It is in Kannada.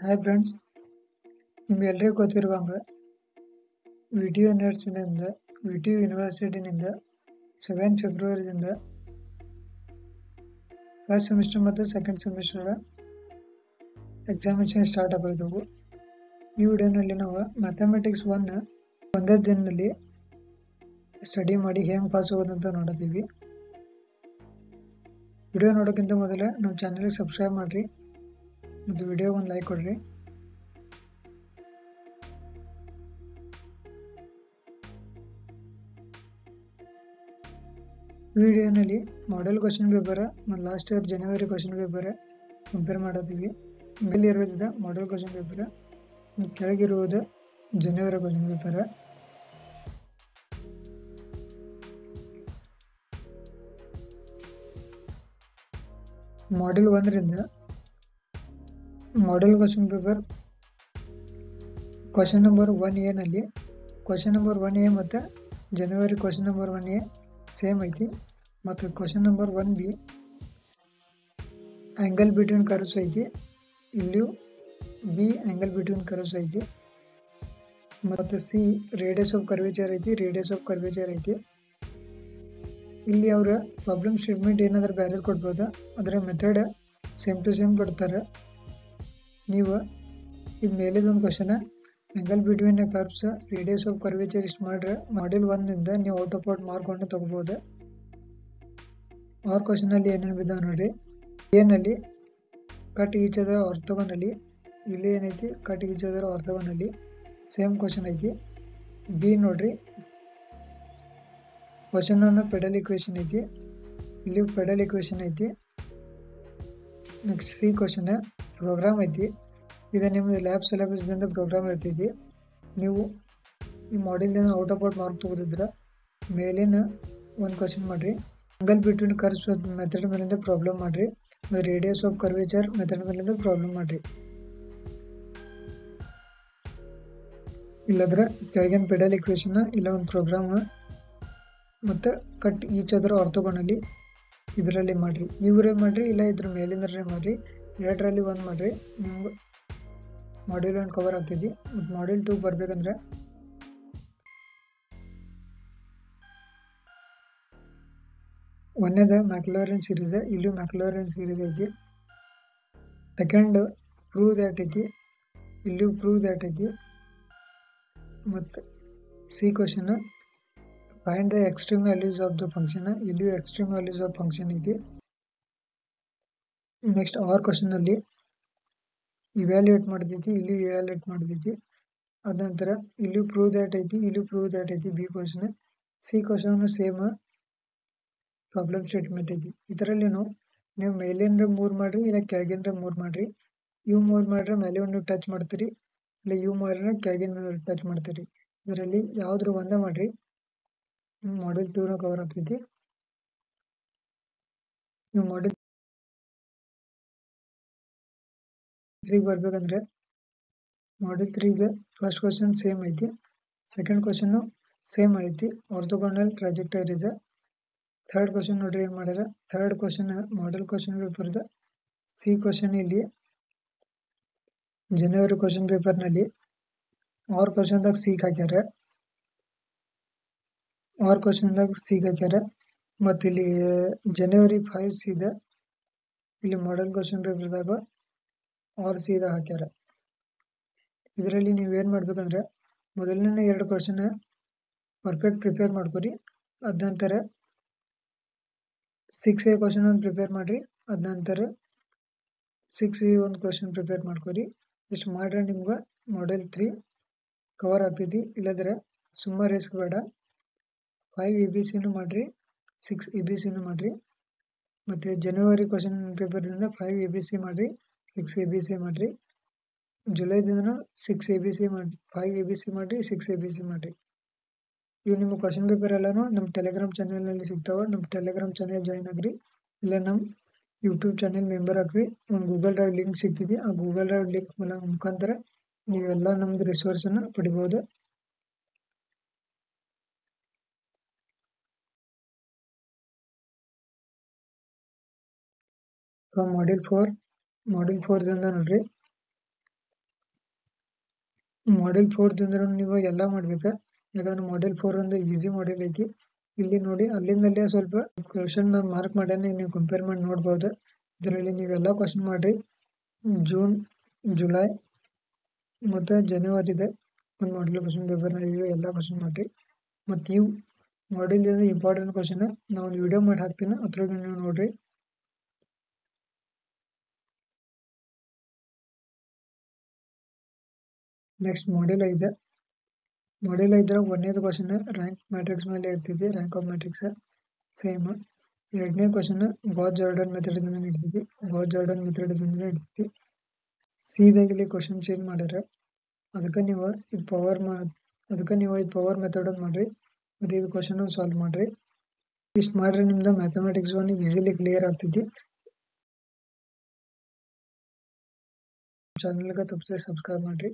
ಹಾಯ್ ಫ್ರೆಂಡ್ಸ್, ನಿಮ್ಗೆಲ್ರಿಗೂ ಗೊತ್ತಿರುವಂಗ ವಿಟಿಯು ಯೂನಿವರ್ಸಿಟಿನಿಂದ 7 ಫೆಬ್ರವರಿದಿಂದ ಫಸ್ಟ್ ಸೆಮಿಸ್ಟರ್ ಮತ್ತು ಸೆಕೆಂಡ್ ಸೆಮಿಸ್ಟರ್ ಎಕ್ಸಾಮಿನೇಷನ್ ಸ್ಟಾರ್ಟ್ ಆಗೋಯ್ದವು. ಈ ವಿಡಿಯೋನಲ್ಲಿ ನಾವು ಮ್ಯಾಥಮೆಟಿಕ್ಸ್ 1 ಒಂದೇ ದಿನದಲ್ಲಿ ಸ್ಟಡಿ ಮಾಡಿ ಹೆಂಗೆ ಪಾಸ್ ಆಗೋದಂತ ನೋಡಿದ್ದೀವಿ. ವಿಡಿಯೋ ನೋಡೋಕ್ಕಿಂತ ಮೊದಲೇ ನಮ್ಮ ಚಾನಲ್ಗೆ ಸಬ್ಸ್ಕ್ರೈಬ್ ಮಾಡಿರಿ ಮತ್ತು ವಿಡಿಯೋಗೆ ಒಂದು ಲೈಕ್ ಕೊಡ್ರಿ. ವಿಡಿಯೋನಲ್ಲಿ ಮಾಡೆಲ್ ಕ್ವಶನ್ ಪೇಪರ್ ಮತ್ತು ಲಾಸ್ಟ್ ಇಯರ್ ಜನವರಿ ಕ್ವಶನ್ ಪೇಪರ್ ಕಂಪೇರ್ ಮಾಡಿದ್ದೀವಿ. ಮೇಲಿರೋದ ಮಾಡೆಲ್ ಕ್ವಶನ್ ಪೇಪರ್, ಕೆಳಗಿರುವುದು ಜನವರಿ ಕ್ವಶನ್ ಪೇಪರ್. ಮಾಡೆಲ್ 1ರಿಂದ model question paper question number 1A ನಲ್ಲಿ ಕ್ವಶನ್ ನಂಬರ್ 1A ಮತ್ತು ಜನವರಿ ಕ್ವಶನ್ ನಂಬರ್ 1A ಸೇಮ್ ಐತಿ. ಮತ್ತು question number 1B angle between curves ಐತಿ. ಇಲ್ಲಿಯೂ B ಆ್ಯಂಗಲ್ ಬಿಟ್ವೀನ್ ಕರ್ವ್ಸ್ ಐತಿ. ಮತ್ತು C ರೇಡಿಯಸ್ ಆಫ್ ಕರ್ವೇಚರ್ ಐತಿ. ಇಲ್ಲಿ ಅವರ ಪ್ರಾಬ್ಲಮ್ ಸ್ಟೇಟ್ಮೆಂಟ್ ಏನಾದರೂ ಬೇರೆ ಕೊಡ್ಬೋದು, ಅದರ ಮೆಥಡ್ ಸೇಮ್ ಟು ಸೇಮ್ ಕೊಡ್ತಾರೆ. ನೀವು ಈಗ ಮೇಲಿದೊಂದು question angle between curves radius of curvature ಇಷ್ಟು ಮಾಡ್ರೆ ಮಾಡೆಲ್ 1ನಿಂದ ನೀವು ಔಟ್ ಆಫ್ ಔಟ್ ಮಾರ್ಕ್ವನ್ನು ತಗೋಬೋದು. ಆರ್ ಕ್ವಶನಲ್ಲಿ ಏನೇನು ಬಿದ್ದಾವೆ ನೋಡ್ರಿ. ಏನಲ್ಲಿ ಕಟ್ ಈಚ್ ಅದರ್ ಆರ್ಥೋಗೋನಲಿ, ಇಲ್ಲಿ ಏನೈತಿ cut each other orthogonally same question ಐತಿ. ಬಿ ನೋಡ್ರಿ, ಕ್ವಶನ್ ಅನ್ನು ಪೆಡಲ್ ಇಕ್ವೇಶನ್ ಐತಿ, ಇಲ್ಲಿ ಪೆಡಲ್ ಇಕ್ವೇಶನ್ ಐತಿ. ನೆಕ್ಸ್ಟ್ ಸಿ ಕ್ವಶನ್ ಪ್ರೋಗ್ರಾಮ್ ಐತಿ. ಇದು ನಿಮ್ಮದು ಲ್ಯಾಬ್ ಸಿಲೆಬಸ್ದಿಂದ ಪ್ರೋಗ್ರಾಮ್ ಇರ್ತೈತಿ. ನೀವು ಈ ಮಾಡೆಲ್ದಿಂದ ಔಟ್ ಆಫ್ ಔಟ್ ಮಾರ್ಕ್ ತಗೋದಿದ್ರೆ ಮೇಲಿನ ಒಂದು ಕ್ವಶನ್ ಮಾಡಿರಿ. ಆ್ಯಂಗಲ್ ಬಿಟ್ವೀನ್ ಕರ್ವ್ಸ್ ಮೆಥಡ್ ಮೇಲಿಂದ ಪ್ರಾಬ್ಲಮ್ ಮಾಡಿರಿ. ಮತ್ತು ರೇಡಿಯಸ್ ಆಫ್ ಕರ್ವೇಚರ್ ಮೆಥಡ್ ಮೇಲಿಂದ ಪ್ರಾಬ್ಲಮ್ ಮಾಡಿರಿ. ಇಲ್ಲಂದ್ರೆ ಕೆಳಗಿನ ಪೆಡಲ್ ಇಕ್ವೇಶನ್ ಇಲ್ಲ ಒಂದು ಪ್ರೋಗ್ರಾಮ್ ಮತ್ತು ಕಟ್ ಈಚ್ ಅದರ್ ಆರ್ಥೋಗೋನಲಿ ಇದರಲ್ಲಿ ಮಾಡಿರಿ. ಇವರೇ ಮಾಡಿರಿ ಇಲ್ಲ ಇದ್ರ ಮೇಲಿಂದ್ರೆ ಮಾಡಿರಿ. ಎರಡರಲ್ಲಿ ಒಂದು ಮಾಡಿರಿ, ನಿಮ್ಗೆ ಮಾಡ್ಯೂಲ್ 1 ಕವರ್ ಆಗ್ತೈತಿ. ಮತ್ತು ಮಾಡ್ಯೂಲ್ 2 ಬರ್ಬೇಕಂದ್ರೆ ಒಂದೇದ ಮ್ಯಾಕ್ಲೌರಿನ್ ಸೀರೀಸ್, ಇಲ್ಲಿ ಮ್ಯಾಕ್ಲೌರಿನ್ ಸೀರೀಸ್ ಐತಿ. ಸೆಕೆಂಡ್ ಪ್ರೂವ್ ದ್ಯಾಟ್ ಐತಿ, ಇಲ್ಲಿಯೂ ಪ್ರೂವ್ ದ್ಯಾಟ್ ಐತಿ. ಮತ್ತು C question find the extreme values of the function, ಇಲ್ಲಿಯೂ ಎಕ್ಸ್ಟ್ರೀಮ್ ವ್ಯಾಲ್ಯೂಸ್ ಆಫ್ ಫಂಕ್ಷನ್ ಐತಿ. ನೆಕ್ಸ್ಟ್ ಆರ್ ಕ್ವಶನಲ್ಲಿ ಇವ್ಯಾಲ್ಯೂಯೇಟ್ ಮಾಡ್ತೈತಿ, ಇಲ್ಲಿಯೂ ಇವ್ಯಾಲ್ಯೂಯೇಟ್ ಮಾಡ್ತೈತಿ. ಅದ ನಂತರ ಇಲ್ಲಿಯೂ ಪ್ರೂವ್ ದ್ಯಾಟ್ ಐತಿ, ಇಲ್ಲಿಯೂ ಪ್ರೂವ್ ದ್ಯಾಟ್ ಐತಿ B question. C question same problem statement ಐತಿ. ಇದರಲ್ಲಿ ನೀವು ಮೇಲಿಂದ 3 ಮಾಡ್ರಿ ಇಲ್ಲ ಕೆಳಗಿಂದ 3 ಮಾಡ್ರಿ. ಇವು 3 ಮಾಡ್ರೆ ಮೇಲೆ ಒಂದು ಟಚ್ ಮಾಡ್ತೀರಿ, ಇಲ್ಲ ಇವು ಮಾಡ್ರೆ ಕೆಳಗಿನ ಟಚ್ ಮಾಡ್ತೀರಿ. ಇದರಲ್ಲಿ ಯಾವ್ದ್ರ ಒಂದೇ ಮಾಡ್ರಿ, ಮಾಡ್ಯೂಲ್ 2 ಕವರ್ ಆಗ್ತೈತಿ. ನೀವು ಮಾಡ್ಯೂಲ್ 3 ಬರ್ಬೇಕಂದ್ರೆ ಮಾಡ್ಯೂಲ್ 3ಗೆ ಫಸ್ಟ್ ಕ್ವಶನ್ ಸೇಮ್ ಐತಿ, ಸೆಕೆಂಡ್ ಕ್ವಶನ್ ಸೇಮ್ ಐತಿ, ಆರ್ಥೋಗೋನಲ್ ಟ್ರಾಜೆಕ್ಟರೀಸ್. ಥರ್ಡ್ ಕ್ವಶನ್ ನೋಡ್ರಿ ಏನು ಮಾಡ್ಯಾರ. ಥರ್ಡ್ ಕ್ವಶನ್ ಮಾಡೆಲ್ ಕ್ವಶನ್ ಪೇಪರ್ದ ಸಿ ಕ್ವಶನ್ ಇಲ್ಲಿ ಜನವರಿ ಕ್ವಶನ್ ಪೇಪರ್ನಲ್ಲಿ ಆರ್ ಕ್ವಶನ್ದಾಗ ಸಿಗ್ ಹಾಕ್ಯಾರ. ಮತ್ತು ಇಲ್ಲಿ ಜನವರಿ 5 ಸಿದ ಇಲ್ಲಿ ಮಾಡೆಲ್ ಕ್ವಶನ್ ಪೇಪರ್ದಾಗ ಆರ್ ಸಿದ ಹಾಕ್ಯಾರ. ಇದರಲ್ಲಿ ನೀವೇನು ಮಾಡ್ಬೇಕಂದ್ರೆ ಮೊದಲನೇ 2 ಕ್ವಶನ್ ಪರ್ಫೆಕ್ಟ್ ಪ್ರಿಪೇರ್ ಮಾಡ್ಕೊರಿ. ಅದ ನಂತರ 6A ಕ್ವಶನ್ ಒಂದು ಪ್ರಿಪೇರ್ ಮಾಡಿರಿ. ಅದ ನಂತರ 6E ಒಂದು ಕ್ವಶನ್ ಪ್ರಿಪೇರ್ ಮಾಡ್ಕೊರಿ. ಇಷ್ಟು ಮಾಡ್ರೆ ನಿಮ್ಗೆ ಮಾಡೆಲ್ 3 ಕವರ್ ಆಗ್ತೈತಿ. ಇಲ್ಲದ್ರೆ ಸುಮ್ಮ ರಿಸ್ಕ್ ಬೇಡ, 5 ABCನೂ ಮಾಡಿರಿ, 6 ABCನೂ ಮಾಡಿರಿ. ಮತ್ತು ಜನವರಿ ಕ್ವಶನ್ ಪೇಪರ್ದಿಂದ 5 ABC ಮಾಡಿರಿ, 6 ABC ಮಾಡಿರಿ. ಜುಲೈದಿಂದ 6 ABC ಮಾಡಿ, 5 ABC ಮಾಡಿರಿ, 6 ABC ಮಾಡಿರಿ. ಇವು ನಿಮ್ಮ ಕ್ವಶನ್ ಪೇಪರ್ ಎಲ್ಲನೂ ನಮ್ಮ ಟೆಲಿಗ್ರಾಮ್ ಚಾನಲ್ನಲ್ಲಿ ಸಿಗ್ತಾವೆ. ನಮ್ಮ ಟೆಲಿಗ್ರಾಮ್ ಚಾನಲ್ ಜಾಯ್ನ್ ಆಗ್ರಿ, ಇಲ್ಲ ನಮ್ಮ ಯೂಟ್ಯೂಬ್ ಚಾನಲ್ ಮೆಂಬರ್ ಆಗ್ರಿ. ಒಂದು ಗೂಗಲ್ ಡ್ರೈವ್ ಲಿಂಕ್ ಸಿಗ್ತೈತಿ, ಆ ಗೂಗಲ್ ಡ್ರೈವ್ ಲಿಂಕ್ ಮುಖಾಂತರ ನೀವೆಲ್ಲ ನಮ್ದು ರಿಸೋರ್ಸನ್ನು ಪಡಿಬೋದು. ಫ್ರಮ್ ಮಾಡ್ಯೂಲ್ 4ದಿಂದ ನೋಡ್ರಿ, ಮಾಡೆಲ್ 4 ಅಂದ್ರೆ ನೀವು ಎಲ್ಲ ಮಾಡ್ಬೇಕು. ಯಾಕಂದ್ರೆ ಮಾಡೆಲ್ 4 ಒಂದು ಈಸಿ ಮಾಡೆಲ್ ಐತಿ. ಇಲ್ಲಿ ನೋಡಿ ಅಲ್ಲಿಂದಲ್ಲೇ ಸ್ವಲ್ಪ ಕ್ವಶನ್ ನಾನು ಮಾರ್ಕ್ ಮಾಡ್ಯಾನೆ, ನೀವು ಕಂಪೇರ್ ಮಾಡಿ ನೋಡ್ಬೋದು. ಇದರಲ್ಲಿ ನೀವೆಲ್ಲ ಕ್ವಶನ್ ಮಾಡ್ರಿ. ಜೂನ್, ಜುಲೈ ಮತ್ತು ಜನವರಿದ ಒಂದು ಮಾಡೆಲ್ ಕ್ವಶನ್ ಪೇಪರ್ ಇವೆ ಎಲ್ಲ ಕ್ವಶನ್ ಮಾಡ್ರಿ. ಮತ್ತು ಇವು ಮಾಡೆಲ್ ಇಂಪಾರ್ಟೆಂಟ್ ಕ್ವಶನ್ ನಾವು ವಿಡಿಯೋ ಮಾಡಿ ಹಾಕ್ತೀನಿ, ಅದ್ರಾಗ ನೀವು ನೋಡ್ರಿ. Next model 5. ಮಾಡೆಲ್ 5 ಒಂದನೇದು ಕ್ವಶನ್ ರ್ಯಾಂಕ್ ಮ್ಯಾಟ್ರಿಕ್ಸ್ ಮೇಲೆ ಇರ್ತಿದೆ, ರ್ಯಾಂಕ್ ಆಫ್ ಮ್ಯಾಟ್ರಿಕ್ಸ್ ಸೇಮ್. ಎರಡನೇ ಕ್ವಶನ್ ಗಾಸ್ ಜಾರ್ಡನ್ ಮೆಥಡ್ ಇಂದ ನಡೀತೈತಿ, ಗಾಸ್ ಜಾರ್ಡನ್ ಮೆಥಡ್ ಇಂದ ನಡೀತೈತಿ. ಸೀದಾಗಿ ಇಲ್ಲಿ ಕ್ವಶನ್ ಚೇಂಜ್ ಮಾಡ್ಯಾರ, ಅದಕ್ಕೆ ನೀವು ಇದು ಪವರ್ ಮೆಥಡ್ ಅಂತ ಮಾಡ್ರಿ. ಮತ್ತು ಇದು ಕ್ವಶನ್ ಸಾಲ್ವ್ ಮಾಡ್ರಿ. ಇಷ್ಟು ಮಾಡ್ರಿ, ನಿಮ್ದು ಮ್ಯಾಥಮೆಟಿಕ್ಸ್ 1 ಈಸಿಲಿ ಕ್ಲಿಯರ್ ಆಗ್ತೈತಿ. ಚಾನಲ್ಗೆ ತಪ್ಪದೆ ಸಬ್ಸ್ಕ್ರೈಬ್ ಮಾಡ್ರಿ.